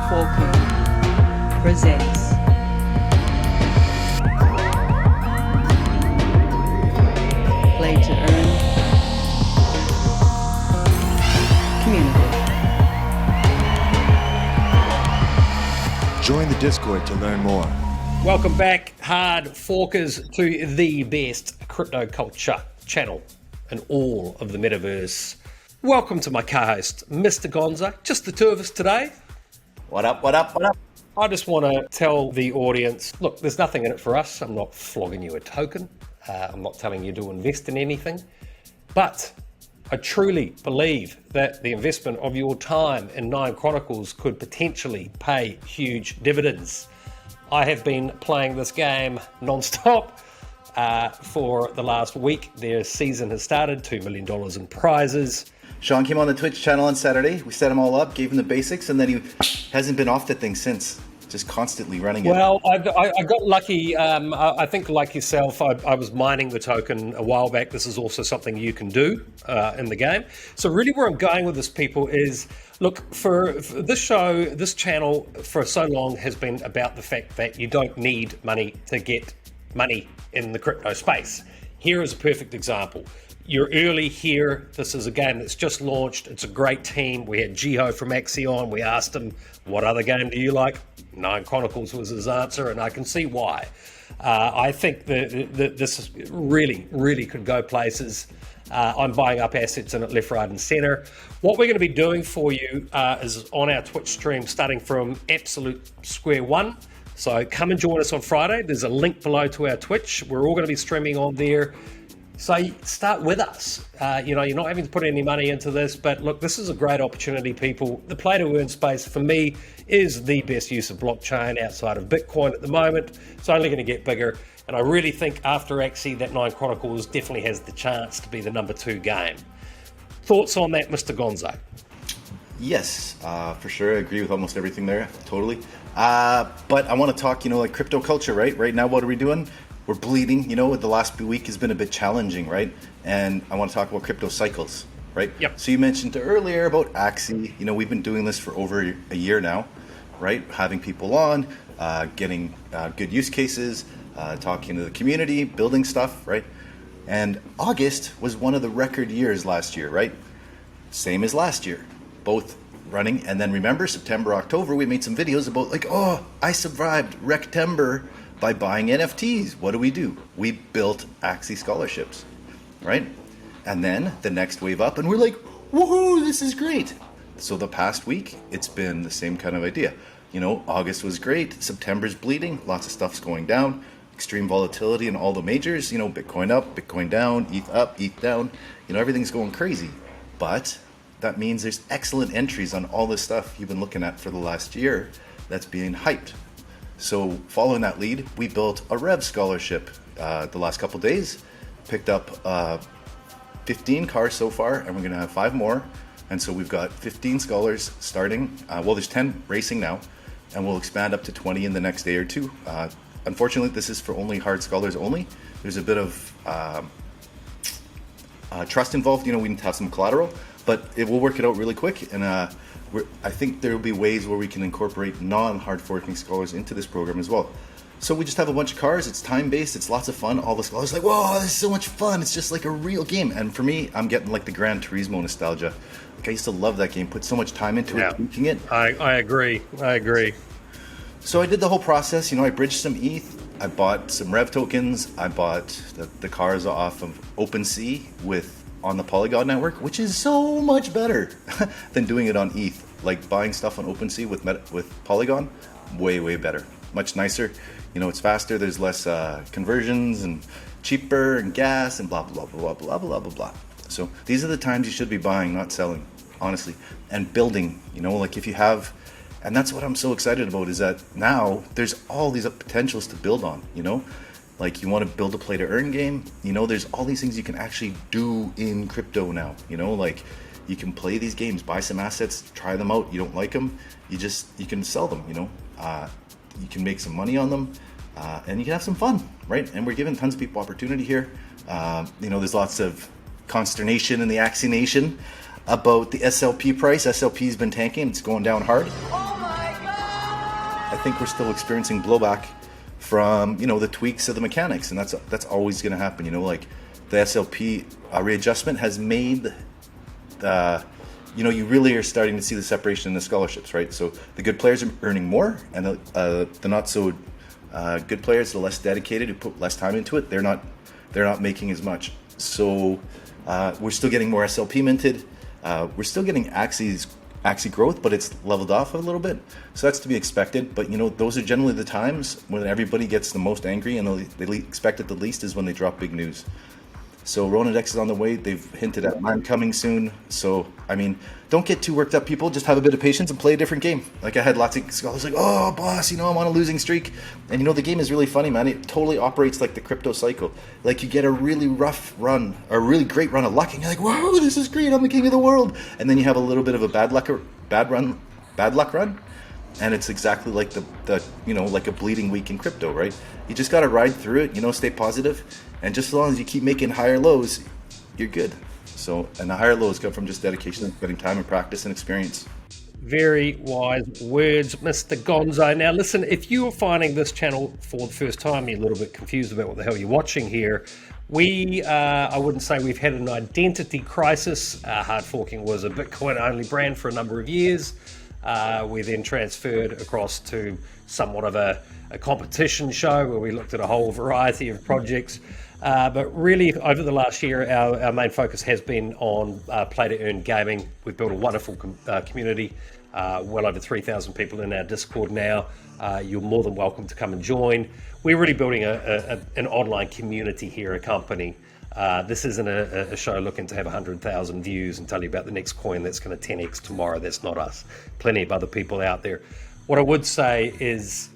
Hardforking presents Play to Earn Community. Join the Discord to learn more. Welcome back, Hardforkers, to the best crypto culture channel in all of the metaverse. Welcome to my co-host, Mr. Gonza. Just the two of us today. What up, what up, what up? I just want to tell the audience, look, there's nothing in it for us. I'm not flogging you a token. I'm not telling you to invest in anything. But I truly believe that the investment of your time in Nine Chronicles could potentially pay huge dividends. I have been playing this game non-stop for the last week. Their season has started, $2 million in prizes. Sean came on the Twitch channel on Saturday. We set him all up, gave him the basics, and then he hasn't been off the thing since. Just constantly running it. Well, I got lucky. I think, like yourself, I was mining the token a while back. This is also something you can do in the game. So really where I'm going with this, people, is, look, for this show, this channel for so long has been about the fact that you don't need money to get money in the crypto space. Here is a perfect example. You're early here. This is a game that's just launched. It's a great team. We had Jiho from Axie on. We asked him, what other game do you like? Nine Chronicles was his answer, and I can see why. I think that this really could go places. I'm buying up assets in it left, right, and center. What we're going to be doing for you is on our Twitch stream, starting from absolute square one. So come and join us on Friday. There's a link below to our Twitch. We're all going to be streaming on there. So start with us. You're not having to put any money into this, but look, this is a great opportunity, people. The play to earn space for me is the best use of blockchain outside of Bitcoin at the moment. It's only going to get bigger. And I really think after Axie, that Nine Chronicles definitely has the chance to be the number 2 game. Thoughts on that, Mr. Gonzo? Yes, for sure. I agree with almost everything there. Totally. But I want to talk, like crypto culture, right? Right now, what are we doing? We're bleeding, the last week has been a bit challenging, right? And I want to talk about crypto cycles, right? Yep. So you mentioned earlier about Axie. We've been doing this for over a year now, right? Having people on, getting good use cases, talking to the community, building stuff, right? And August was one of the record years last year, right? Same as last year, both running. And then remember, September, October, we made some videos about I survived Rectember by buying NFTs. What do? We built Axie scholarships, right? And then the next wave up, and we're like, woohoo, this is great. So the past week, it's been the same kind of idea. August was great. September's bleeding. Lots of stuff's going down. Extreme volatility in all the majors. Bitcoin up, Bitcoin down, ETH up, ETH down. Everything's going crazy. But that means there's excellent entries on all this stuff you've been looking at for the last year that's being hyped. So following that lead, we built a Revv scholarship the last couple days, picked up 15 cars so far, and we're going to have 5 more. And so we've got 15 scholars starting. There's 10 racing now, and we'll expand up to 20 in the next day or two. Unfortunately, this is for only hard scholars only. There's a bit of trust involved. We need to have some collateral, but it will work it out really quick. And I think there will be ways where we can incorporate non-hardforking scholars into this program as well. So we just have a bunch of cars. It's time-based. It's lots of fun. All the scholars are like, whoa, this is so much fun. It's just like a real game. And for me, I'm getting like the Gran Turismo nostalgia. I used to love that game. Put so much time into it, tweaking it. I agree. So I did the whole process. I bridged some ETH. I bought some Revv tokens. I bought the cars off of OpenSea on the Polygon network, which is so much better than doing it on ETH. Like buying stuff on OpenSea with Polygon, way better. Much nicer. It's faster. There's less conversions and cheaper and gas and blah blah blah blah blah blah blah. So these are the times you should be buying, not selling, honestly, and building. If you have, and that's what I'm so excited about is that now there's all these potentials to build on. Like you want to build a play to earn game, there's all these things you can actually do in crypto now, like you can play these games, buy some assets, try them out. You don't like them, you can sell them, you can make some money on them, and you can have some fun, right? And we're giving tons of people opportunity here. There's lots of consternation in the Axie Nation about the SLP price. SLP's been tanking, it's going down hard. Oh my God! I think we're still experiencing blowback from, the tweaks of the mechanics, and that's always going to happen. Like the SLP readjustment has made you really are starting to see the separation in the scholarships, right? So the good players are earning more, and the not so good players, the less dedicated, who put less time into it, they're not making as much. So we're still getting more SLP minted. We're still getting Axie growth, but it's leveled off a little bit. So that's to be expected. But those are generally the times when everybody gets the most angry, and they expect it the least is when they drop big news. So Ronadex is on the way. They've hinted at mine coming soon. So, don't get too worked up, people. Just have a bit of patience and play a different game. Like, I had lots of scholars like, oh, boss, I'm on a losing streak. And, the game is really funny, man. It totally operates like the crypto cycle. Like, you get a really rough run, or a really great run of luck, and you're like, whoa, this is great. I'm the king of the world. And then you have a little bit of a bad luck run. And it's exactly like the like a bleeding week in crypto, right? You just got to ride through it, stay positive. And just as long as you keep making higher lows, you're good. So, and the higher lows come from just dedication and spending time and practice and experience. Very wise words, Mr. Gonzo. Now, listen, if you are finding this channel for the first time, you're a little bit confused about what the hell you're watching here. I wouldn't say we've had an identity crisis. Hardforking was a Bitcoin-only brand for a number of years. We then transferred across to somewhat of a competition show where we looked at a whole variety of projects. But really, over the last year, our main focus has been on play-to-earn gaming. We've built a wonderful community, well over 3,000 people in our Discord now. You're more than welcome to come and join. We're really building an online community here, a company. This isn't a show looking to have 100,000 views and tell you about the next coin that's going to 10x tomorrow. That's not us. Plenty of other people out there. What I would say is,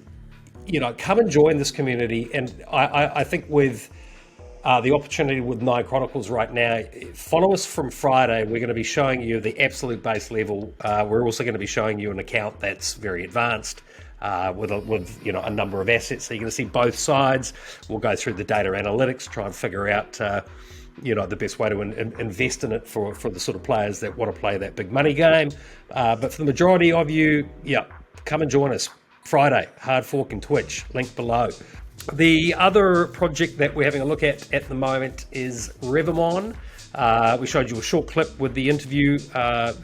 come and join this community. And I think with the opportunity with Nine Chronicles right now, follow us from Friday. We're going to be showing you the absolute base level. We're also going to be showing you an account that's very advanced. With a number of assets, so you're going to see both sides. We'll go through the data analytics, try and figure out the best way to invest in it for the sort of players that want to play that big money game. But for the majority of you, come and join us Friday. Hardforking Twitch, link below. The other project that we're having a look at the moment is Rivermon. We showed you a short clip with the interview.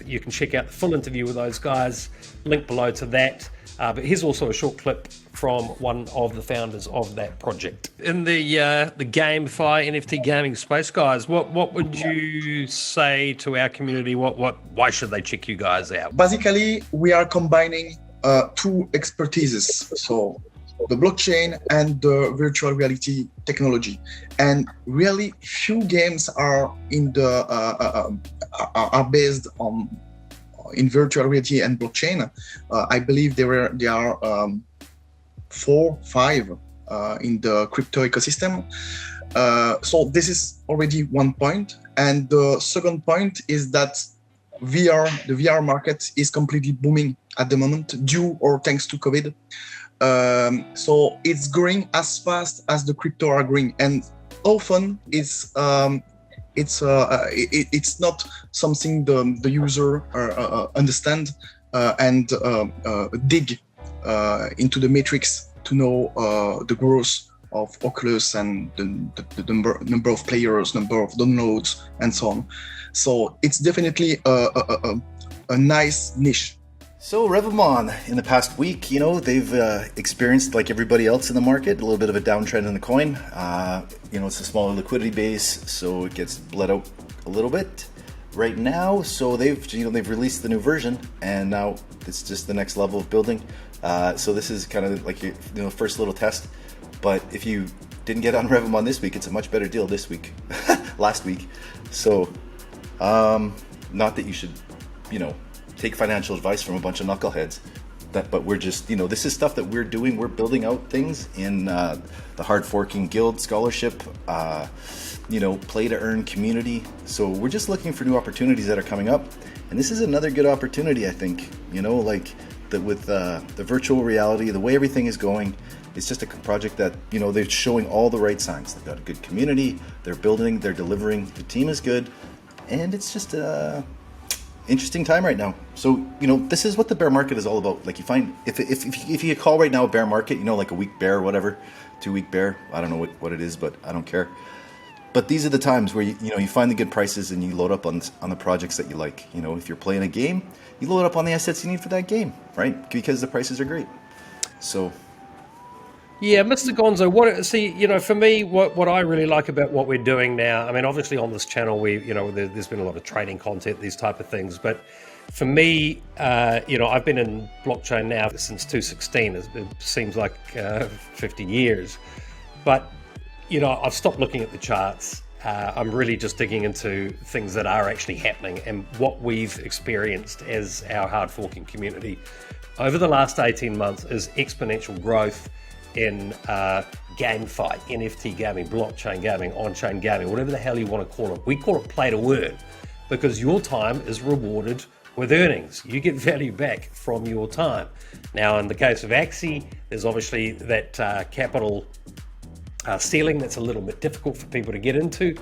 You can check out the full interview with those guys. Link below to that. But here's also a short clip from one of the founders of that project. In the GameFi NFT gaming space, guys, what would you say to our community? Why should they check you guys out? Basically, we are combining two expertises, so the blockchain and the virtual reality technology. And really, few games are are based on in virtual reality and blockchain. I believe there are 4, 5 in the crypto ecosystem. So this is already one point. And the second point is that the VR market is completely booming at the moment, due or thanks to COVID. So it's growing as fast as the crypto are growing, and often it's not something the user understand and dig into the matrix to know the growth of Oculus and the number of players, number of downloads, and so on. So it's definitely a nice niche. So Rivermon, in the past week, they've experienced, like everybody else in the market, a little bit of a downtrend in the coin. It's a smaller liquidity base, so it gets bled out a little bit right now. So they've released the new version, and now it's just the next level of building. So this is kind of like your first little test. But if you didn't get on Rivermon this week, it's a much better deal this week, last week. So not that you should, take financial advice from a bunch of knuckleheads, but we're just, this is stuff that we're doing. We're building out things in the Hardforking Guild scholarship, play to earn community. So we're just looking for new opportunities that are coming up. And this is another good opportunity, I think, with the virtual reality, the way everything is going. It's just a project that, they're showing all the right signs. They've got a good community, they're building, they're delivering, the team is good. And it's just interesting time right now. So, this is what the bear market is all about. Like, you find, if you call right now a bear market, like a week bear or whatever, 2-week bear, I don't know what it is, but I don't care. But these are the times where you find the good prices and you load up on the projects that you like. If you're playing a game, you load up on the assets you need for that game, right? Because the prices are great. So, yeah, Mr. Gonzo, for me, what I really like about what we're doing now, I mean, obviously on this channel, there's been a lot of trading content, these type of things, but for me, I've been in blockchain now since 2016. It seems like 50 years, but I've stopped looking at the charts. I'm really just digging into things that are actually happening and what we've experienced as our hard-forking community over the last 18 months is exponential growth in GameFi, NFT gaming, blockchain gaming, on-chain gaming, whatever the hell you want to call it. We call it play to earn because your time is rewarded with earnings. You get value back from your time. Now, in the case of Axie, there's obviously that capital ceiling that's a little bit difficult for people to get into.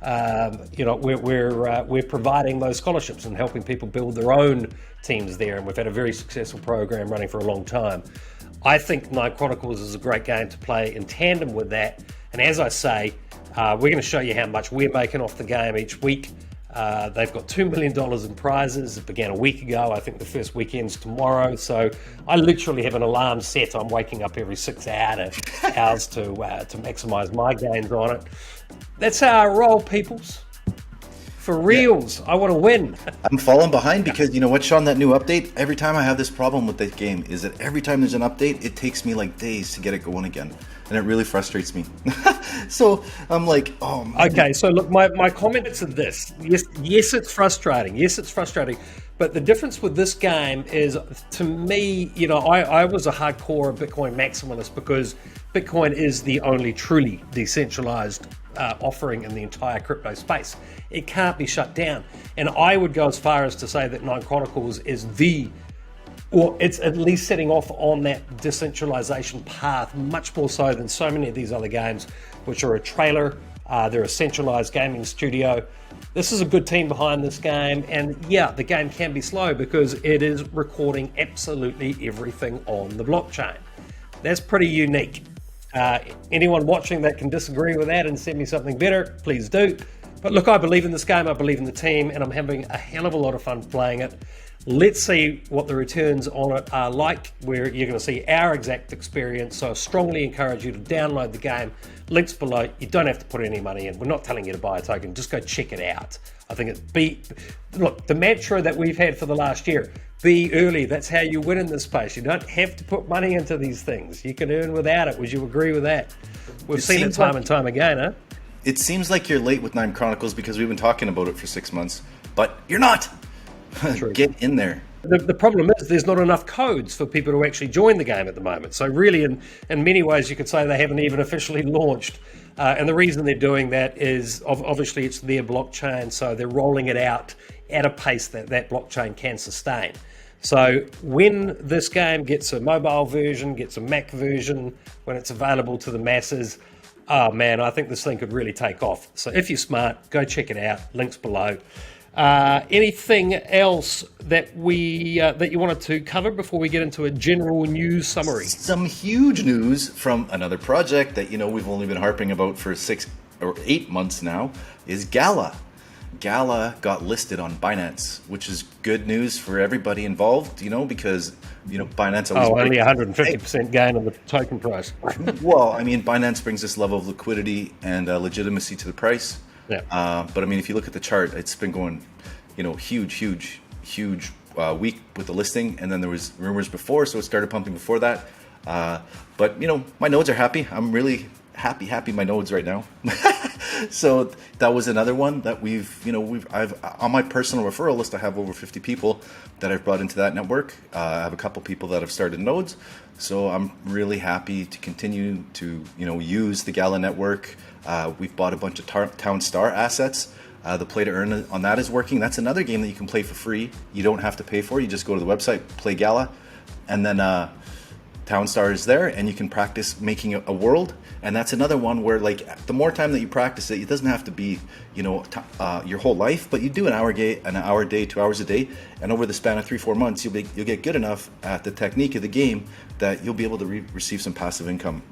We're providing those scholarships and helping people build their own teams there, and we've had a very successful program running for a long time. I think Nine Chronicles is a great game to play in tandem with that, and as I say, we're going to show you how much we're making off the game each week. They've got $2 million in prizes. It began a week ago. I think the first weekend's tomorrow. So I literally have an alarm set. I'm waking up every 6 hours to maximize my gains on it. That's how I roll, peoples. For reals, yeah. I want to win. I'm falling behind because you know what, Sean, that new update, every time I have this problem with this game is that every time there's an update, it takes me like days to get it going again. And it really frustrates me. So I'm like, oh man. Okay, so look, my comments are this. Yes, it's frustrating. Yes, it's frustrating. But the difference with this game is, to me, I was a hardcore Bitcoin maximalist because Bitcoin is the only truly decentralized offering in the entire crypto space. It can't be shut down. And I would go as far as to say that Nine Chronicles is or it's at least setting off on that decentralization path, much more so than so many of these other games, which are a trailer. They're a centralized gaming studio. This is a good team behind this game, and yeah, the game can be slow because it is recording absolutely everything on the blockchain. That's pretty unique. Anyone watching that can disagree with that and send me something better, please do. But look, I believe in this game, I believe in the team, and I'm having a hell of a lot of fun playing it. Let's see what the returns on it are like, where you're going to see our exact experience. So I strongly encourage you to download the game. Links below. You don't have to put any money in. We're not telling you to buy a token. Just go check it out. I think look, the mantra that we've had for the last year, be early. That's how you win in this space. You don't have to put money into these things. You can earn without it. Would you agree with that? We've seen it time and time again, huh? It seems like you're late with Nine Chronicles because we've been talking about it for 6 months, but you're not. Get in there. The problem is there's not enough codes for people to actually join the game at the moment. So really, in many ways, you could say they haven't even officially launched. And the reason they're doing that is obviously it's their blockchain, so they're rolling it out at a pace that blockchain can sustain. So when this game gets a mobile version, gets a Mac version, when it's available to the masses, oh man, I think this thing could really take off. So if you're smart, go check it out. Links below. Anything else that you wanted to cover before we get into a general news summary? Some huge news from another project that we've only been harping about for 6 or 8 months now is Gala. Gala got listed on Binance, which is good news for everybody involved, because Binance always only 150% gain on the token price. Well, I mean, Binance brings this level of liquidity and legitimacy to the price. Yeah. But I mean, if you look at the chart, it's been going, huge week with the listing, and then there was rumors before, so it started pumping before that. But my nodes are happy. I'm really happy my nodes right now. So that was another one that I've on my personal referral list. I have over 50 people that I've brought into that network. I have a couple people that have started nodes, so I'm really happy to continue to use the Gala network. We've bought a bunch of Town Star assets. The play to earn on that is working. That's another game that you can play for free. You don't have to pay for it. You just go to the website, play Gala, and then Town Star is there, and you can practice making a world. And that's another one where, like, the more time that you practice it, it doesn't have to be, your whole life, but you do an hour a day, 2 hours a day, and over the span of 3-4 months, you'll get good enough at the technique of the game that you'll be able to receive some passive income.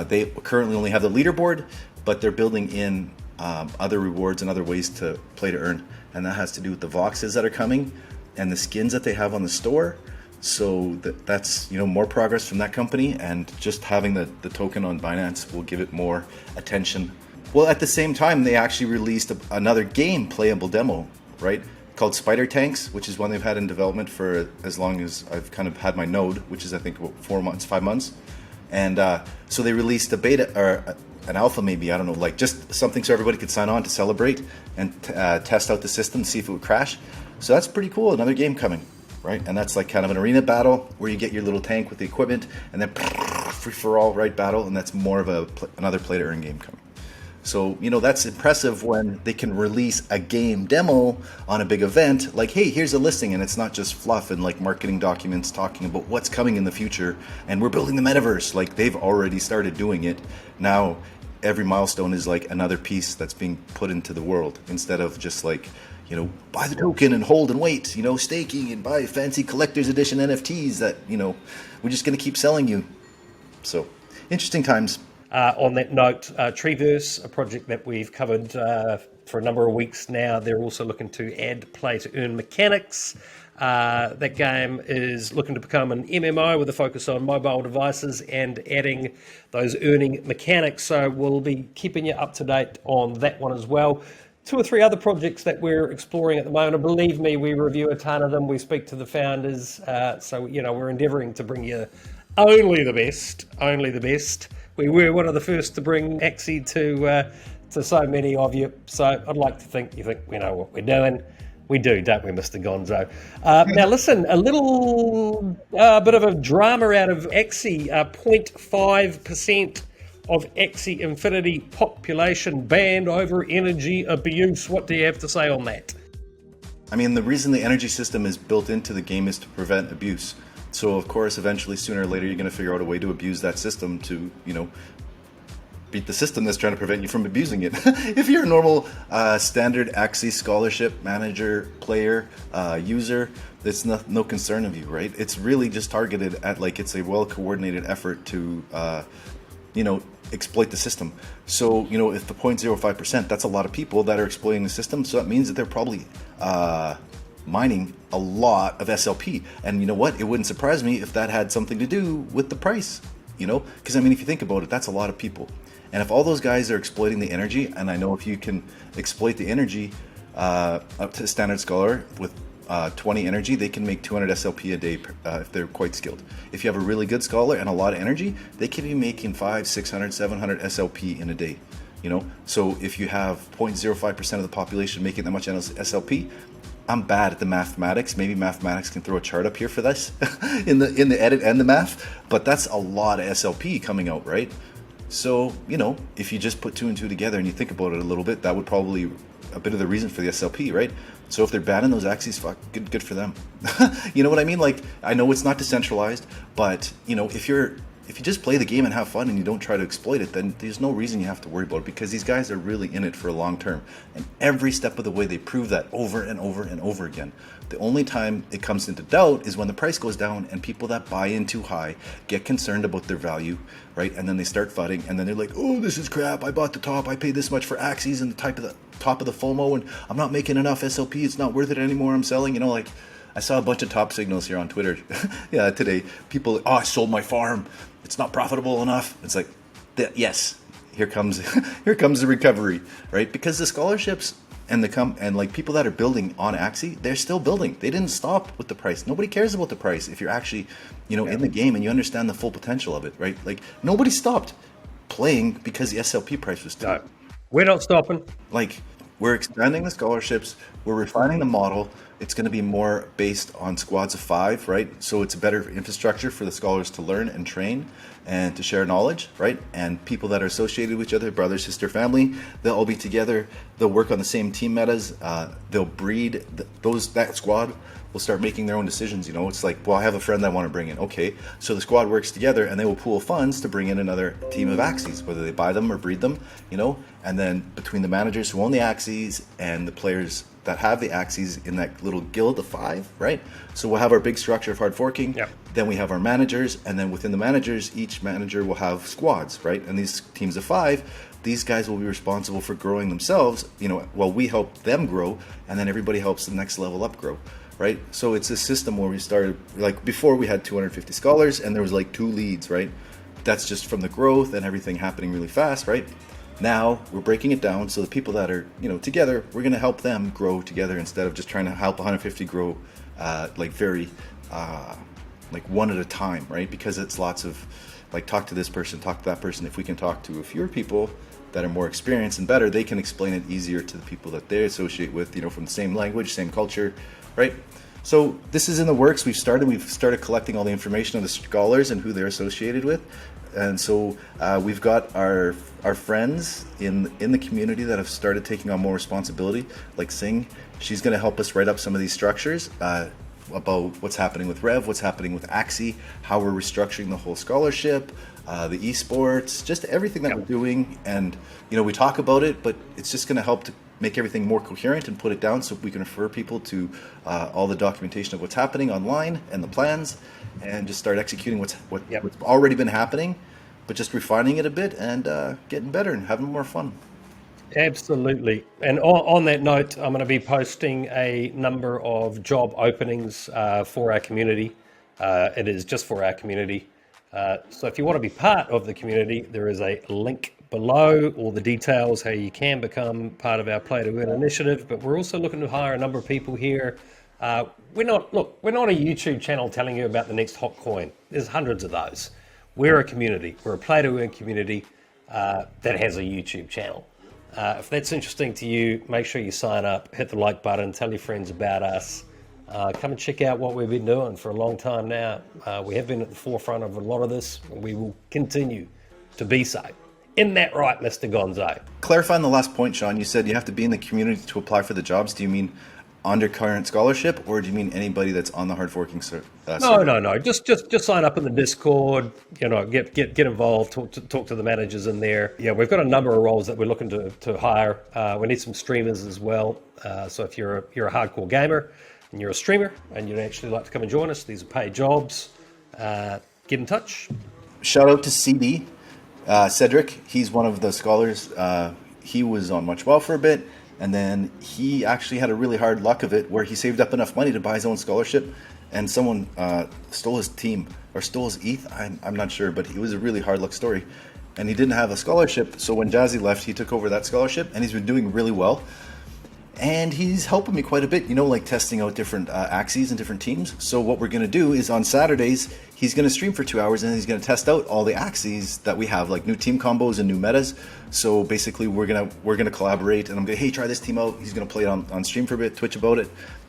They currently only have the leaderboard, but they're building in other rewards and other ways to play to earn, and that has to do with the voxes that are coming and the skins that they have on the store. So that's more progress from that company, and just having the token on Binance will give it more attention. Well, at the same time, they actually released another game playable demo, right, called Spider Tanks, which is one they've had in development for as long as I've kind of had my node, which is I think about 5 months. And so they released a beta or an alpha, maybe, I don't know, like just something so everybody could sign on to celebrate and test out the system, see if it would crash. So that's pretty cool. Another game coming. Right, and that's like kind of an arena battle where you get your little tank with the equipment, and then free for all, right, battle, and that's more of another play to earn game coming. So that's impressive when they can release a game demo on a big event. Like, hey, here's a listing, and it's not just fluff and like marketing documents talking about what's coming in the future, and we're building the metaverse. Like, they've already started doing it. Now every milestone is like another piece that's being put into the world, instead of just like, buy the token and hold and wait, staking and buy fancy collector's edition NFTs that, we're just going to keep selling you. So, interesting times. On that note, Treeverse, a project that we've covered for a number of weeks now, they're also looking to add play-to-earn mechanics. That game is looking to become an MMO with a focus on mobile devices and adding those earning mechanics. So we'll be keeping you up to date on that one as well. 2 or 3 other projects that we're exploring at the moment. And believe me, we review a ton of them. We speak to the founders. So, we're endeavouring to bring you only the best. We were one of the first to bring Axie to so many of you. So I'd like to think you think we know what we're doing. We do, don't we, Mr. Gonzo? Now, listen, a little bit of a drama out of Axie. 0.5% of Axie Infinity population banned over energy abuse. What do you have to say on that? I mean, the reason the energy system is built into the game is to prevent abuse. So, of course, eventually, sooner or later, you're going to figure out a way to abuse that system to, beat the system that's trying to prevent you from abusing it. If you're a normal standard Axie scholarship manager, player, user, it's no concern of you, right? It's really just targeted at, like, it's a well-coordinated effort to, exploit the system. So, if the 0.05%, that's a lot of people that are exploiting the system. So that means that they're probably mining a lot of SLP. And you know what? It wouldn't surprise me if that had something to do with the price, because if you think about it, that's a lot of people. And if all those guys are exploiting the energy, and I know if you can exploit the energy up to standard scholar with 20 energy, they can make 200 SLP a day if they're quite skilled. If you have a really good scholar and a lot of energy, they can be making 500, 600, 700 SLP in a day. So if you have 0.05% of the population making that much SLP, I'm bad at the mathematics. Maybe mathematics can throw a chart up here for this in the edit and the math, but that's a lot of SLP coming out, right? So, if you just put 2 and 2 together and you think about it a little bit, that would probably a bit of the reason for the SLP, right? So if they're banning those Axies, fuck, good for them. You know what I mean? Like, I know it's not decentralized, but if you just play the game and have fun and you don't try to exploit it, then there's no reason you have to worry about it, because these guys are really in it for a long term. And every step of the way, they prove that over and over and over again. The only time it comes into doubt is when the price goes down and people that buy in too high get concerned about their value, right? And then they start fighting, and then they're like, oh, this is crap. I bought the top. I paid this much for Axies and the top of the FOMO, and I'm not making enough SLP. It's not worth it anymore. I'm selling, I saw a bunch of top signals here on Twitter today. People, I sold my farm. It's not profitable enough. It's like, yes, here comes the recovery, right? Because the scholarships and people that are building on Axie, they're still building. They didn't stop with the price. Nobody cares about the price if you're actually, in the game and you understand the full potential of it, right? Like, nobody stopped playing because the SLP price was too. No, we're not stopping. Like, we're expanding the scholarships. We're refining the model. It's going to be more based on squads of 5, right? So it's a better infrastructure for the scholars to learn and train and to share knowledge, right? And people that are associated with each other, brother, sister, family, they'll all be together. They'll work on the same team metas. They'll breed. That squad will start making their own decisions. You know, it's like, well, I have a friend I want to bring in. Okay, so the squad works together, and they will pool funds to bring in another team of Axies, whether they buy them or breed them. You know, and then between the managers who own the Axies and the players that have the Axies in that little guild of 5, right? So we'll have our big structure of Hardforking. Yep. Then we have our managers, and then within the managers, each manager will have squads, right? And these teams of 5, these guys will be responsible for growing themselves, you know, while we help them grow, and then everybody helps the next level up grow, right? So it's a system where we started, like before we had 250 scholars, and there was like 2 leads, right? That's just from the growth and everything happening really fast, right? Now we're breaking it down so the people that are, you know, together, we're going to help them grow together instead of just trying to help 150 grow like very like one at a time, right? Because it's lots of like talk to this person, talk to that person. If we can talk to a fewer people that are more experienced and better, they can explain it easier to the people that they associate with, you know, from the same language, same culture, right? So this is in the works. We've started collecting all the information of the scholars and who they're associated with. And so we've got our friends in the community that have started taking on more responsibility, like Singh. She's going to help us write up some of these structures about what's happening with Revv, what's happening with Axie, how we're restructuring the whole scholarship, the esports, just everything that we're doing. And, you know, we talk about it, but it's just going to help to make everything more coherent and put it down so we can refer people to all the documentation of what's happening online and the plans, and just start executing what's already been happening, but just refining it a bit and getting better and having more fun. Absolutely. And on that note, I'm going to be posting a number of job openings for our community. It is just for our community. So if you want to be part of the community, there is a link below, all the details, how you can become part of our Play to Earn initiative. But we're also looking to hire a number of people here. We're not a YouTube channel telling you about the next hot coin. There's hundreds of those. We're a community. We're a Play to Earn community that has a YouTube channel. If that's interesting to you, make sure you sign up, hit the like button, tell your friends about us. Come and check out what we've been doing for a long time now. We have been at the forefront of a lot of this, and we will continue to be so. Isn't that right, Mr. Gonzo? Clarifying the last point, Sean, you said you have to be in the community to apply for the jobs. Do you mean undercurrent scholarship, or do you mean anybody that's on the Hardforking server? No. Just sign up in the Discord. You know, get involved. Talk to the managers in there. Yeah, we've got a number of roles that we're looking to hire. We need some streamers as well. So if you're a hardcore gamer and you're a streamer and you'd actually like to come and join us, these are paid jobs. Get in touch. Shout out to CD Cedric. He's one of the scholars. He was on Much Well for a bit. And then he actually had a really hard luck of it where he saved up enough money to buy his own scholarship, and someone stole his team or stole his ETH. I'm not sure, but it was a really hard luck story. And he didn't have a scholarship, so when Jazzy left, he took over that scholarship, and he's been doing really well. And he's helping me quite a bit, you know, like testing out different Axies and different teams. So what we're going to do is on Saturdays, he's going to stream for 2 hours and he's going to test out all the Axies that we have, like new team combos and new metas. So basically we're gonna collaborate, and I'm going to, hey, try this team out. He's going to play it on stream for a bit, Twitch about it.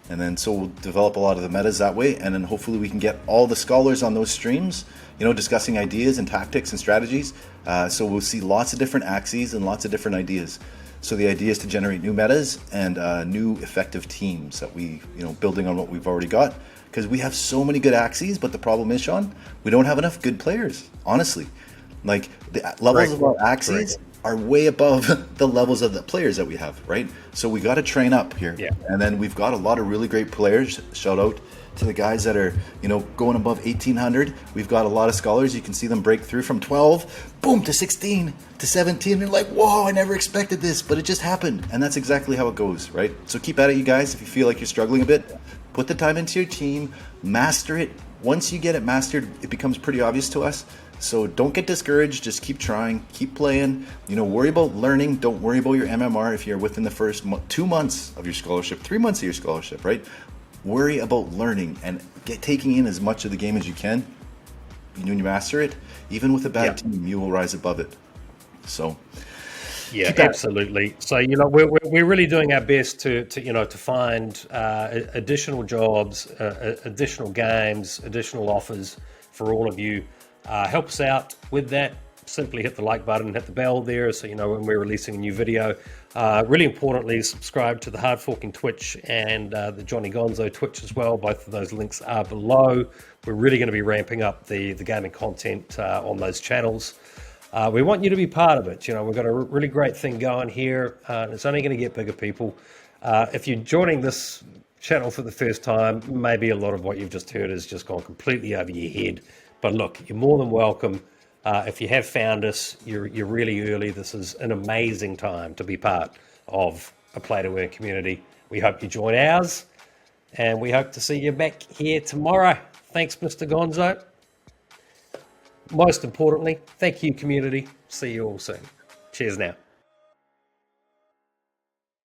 And then so we'll develop a lot of the metas that way. And then hopefully we can get all the scholars on those streams, you know, discussing ideas and tactics and strategies. So we'll see lots of different Axies and lots of different ideas. So the idea is to generate new metas and new effective teams that we, you know, building on what we've already got. Because we have so many good Axies, but the problem is, Sean, we don't have enough good players, honestly. Like, the levels of our Axies are way above the levels of the players that we have, right? So we got to train up here. Yeah. And then we've got a lot of really great players. Shout out to the guys that are, you know, going above 1,800. We've got a lot of scholars. You can see them break through from 12, boom, to 16, to 17. You're like, whoa, I never expected this, but it just happened. And that's exactly how it goes, right? So keep at it, you guys. If you feel like you're struggling a bit, put the time into your team, master it. Once you get it mastered, it becomes pretty obvious to us. So don't get discouraged. Just keep trying, keep playing. You know, worry about learning. Don't worry about your MMR if you're within the first 2 months of your scholarship, 3 months of your scholarship, right? Worry about learning and taking in as much of the game as you can. When you master it, even with a bad team, you will rise above it. So Yeah, keep at it. absolutely. So we're really doing our best to find additional jobs, additional games, additional offers for all of you. Help us out with that. Simply hit the like button, hit the bell there, so you know when we're releasing a new video. Really importantly, subscribe to the Hardforking Twitch and the Johnny Gonzo Twitch as well. Both of those links are below. We're really going to be ramping up the gaming content on those channels. We want you to be part of it. We've got a really great thing going here. It's only going to get bigger, people. If you're joining this channel for the first time, maybe a lot of what you've just heard has just gone completely over your head. But look, you're more than welcome. If you have found us, you're really early. This is an amazing time to be part of a Play to Earn community. We hope you join ours, and we hope to see you back here tomorrow. Thanks, Mr. Gonzo. Most importantly, thank you, community. See you all soon. Cheers now.